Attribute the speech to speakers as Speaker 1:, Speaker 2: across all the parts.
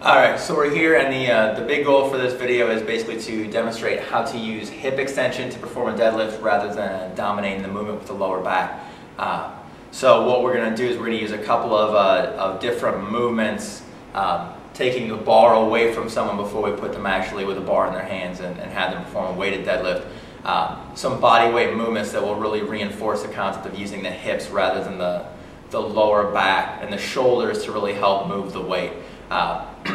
Speaker 1: Alright, so we're here, and the big goal for this video is basically to demonstrate how to use hip extension to perform a deadlift rather than dominating the movement with the lower back. So what we're going to do is we're going to use a couple of different movements, taking the bar away from someone before we put them actually with a bar in their hands and have them perform a weighted deadlift. Some body weight movements that will really reinforce the concept of using the hips rather than the lower back and the shoulders to really help move the weight.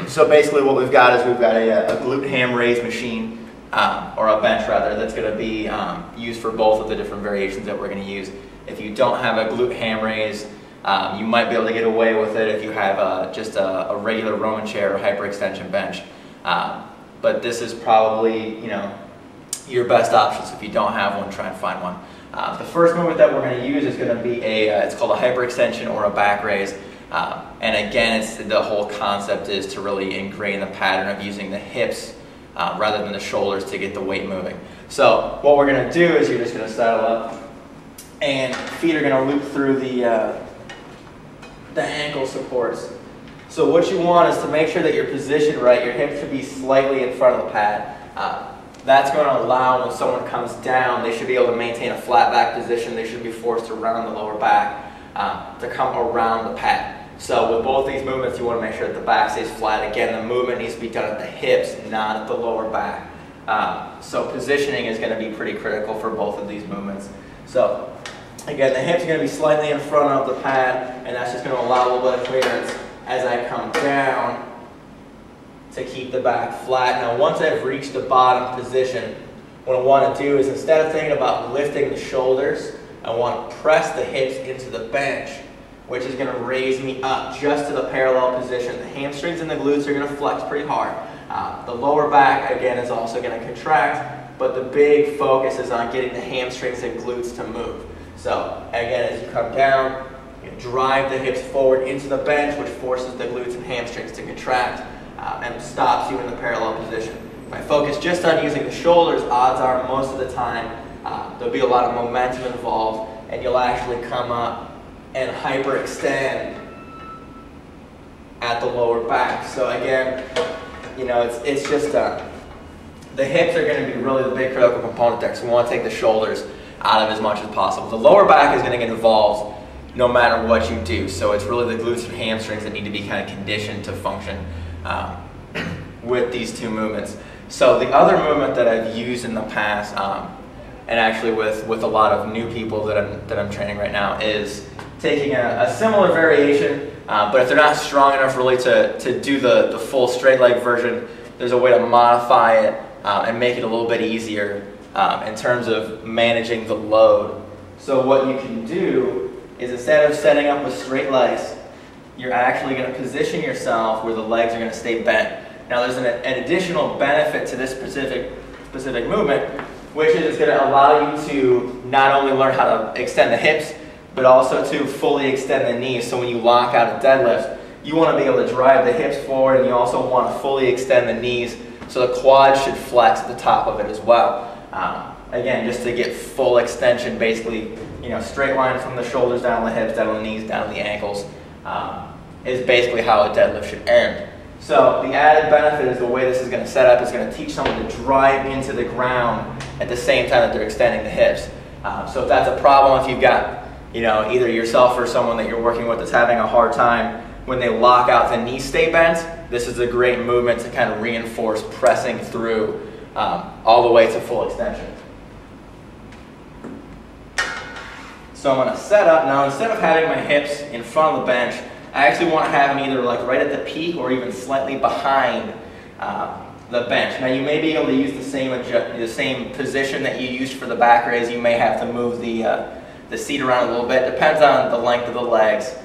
Speaker 1: So basically what we've got is we've got a glute ham raise machine, or a bench rather, that's going to be used for both of the different variations that we're going to use. If you don't have a glute ham raise, you might be able to get away with it if you have just a regular Roman chair or hyperextension bench. But this is probably, your best option. So if you don't have one, try and find one. The first movement that we're going to use is going to be it's called a hyperextension or a back raise. And again, the whole concept is to really ingrain the pattern of using the hips rather than the shoulders to get the weight moving. So what we're going to do is you're just going to saddle up, and feet are going to loop through the ankle supports. So what you want is to make sure that you're positioned right. Your hips should be slightly in front of the pad. That's going to allow when someone comes down, they should be able to maintain a flat back position. They should be forced to round the lower back to come around the pad. So with both these movements, you want to make sure that the back stays flat. Again, the movement needs to be done at the hips, not at the lower back. So positioning is going to be pretty critical for both of these movements. So again, the hips are going to be slightly in front of the pad, and that's just going to allow a little bit of clearance as I come down to keep the back flat. Now once I've reached the bottom position, what I want to do is, instead of thinking about lifting the shoulders, I want to press the hips into the bench, which is going to raise me up just to the parallel position. The hamstrings and the glutes are going to flex pretty hard. The lower back, again, is also going to contract, but the big focus is on getting the hamstrings and glutes to move. So again, as you come down, you drive the hips forward into the bench, which forces the glutes and hamstrings to contract and stops you in the parallel position. If I focus just on using the shoulders, odds are most of the time there'll be a lot of momentum involved, and you'll actually come up and hyperextend at the lower back. So again, it's just the hips are going to be really the big critical component there. So we want to take the shoulders out of as much as possible. The lower back is going to get involved no matter what you do. So it's really the glutes and hamstrings that need to be kind of conditioned to function with these two movements. So the other movement that I've used in the past, and actually with a lot of new people that I'm training right now, is taking a similar variation, but if they're not strong enough really to do the full straight leg version, there's a way to modify it and make it a little bit easier in terms of managing the load. So what you can do is, instead of setting up with straight legs, you're actually going to position yourself where the legs are going to stay bent. Now there's an additional benefit to this specific movement, which is it's going to allow you to not only learn how to extend the hips, but also to fully extend the knees. So when you lock out a deadlift, you want to be able to drive the hips forward, and you also want to fully extend the knees, so the quads should flex at the top of it as well. Again, just to get full extension, basically, straight line from the shoulders down the hips, down the knees, down the ankles, is basically how a deadlift should end. So the added benefit is the way this is going to set up is going to teach someone to drive into the ground at the same time that they're extending the hips. So if that's a problem, if you've got either yourself or someone that you're working with that's having a hard time when they lock out the knees stay bent, this is a great movement to kind of reinforce pressing through all the way to full extension. So I'm going to set up now. Instead of having my hips in front of the bench, I actually want to have them either like right at the peak or even slightly behind the bench. Now you may be able to use the same position that you used for the back raise. You may have to move the seat around a little bit. Depends on the length of the legs.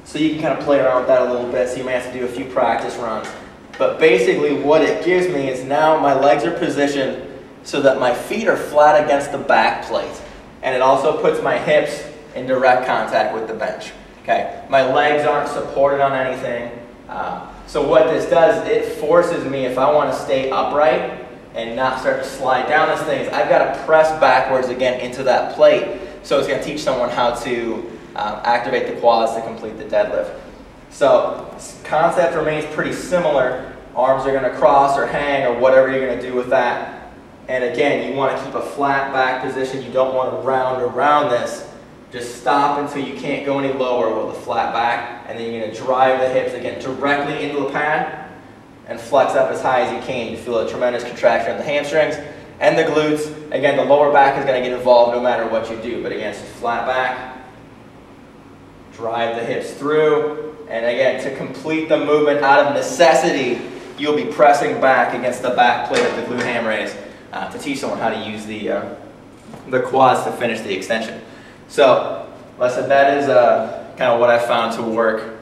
Speaker 1: So you can kind of play around with that a little bit. So you may have to do a few practice runs. But basically what it gives me is, now my legs are positioned so that my feet are flat against the back plate. And it also puts my hips in direct contact with the bench. Okay, my legs aren't supported on anything. So what this does, it forces me, if I want to stay upright and not start to slide down these things, I've got to press backwards again into that plate. So it's going to teach someone how to activate the quads to complete the deadlift. So concept remains pretty similar. Arms are going to cross or hang or whatever you're going to do with that. And again, you want to keep a flat back position. You don't want to round around this. Just stop until you can't go any lower with a flat back, and then you're going to drive the hips again directly into the pad and flex up as high as you can. You feel a tremendous contraction of the hamstrings and the glutes. Again, the lower back is going to get involved no matter what you do, but again, it's just flat back, drive the hips through, and again, to complete the movement out of necessity, you'll be pressing back against the back plate of the glute ham raise to teach someone how to use the quads to finish the extension. So, like I said, that is kind of what I found to work,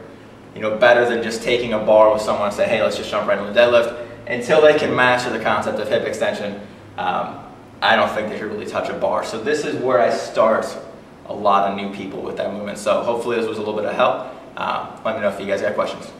Speaker 1: better than just taking a bar with someone and say, hey, let's just jump right into the deadlift. Until they can master the concept of hip extension, I don't think they should really touch a bar. So this is where I start a lot of new people with that movement. So hopefully this was a little bit of help. Let me know if you guys got questions.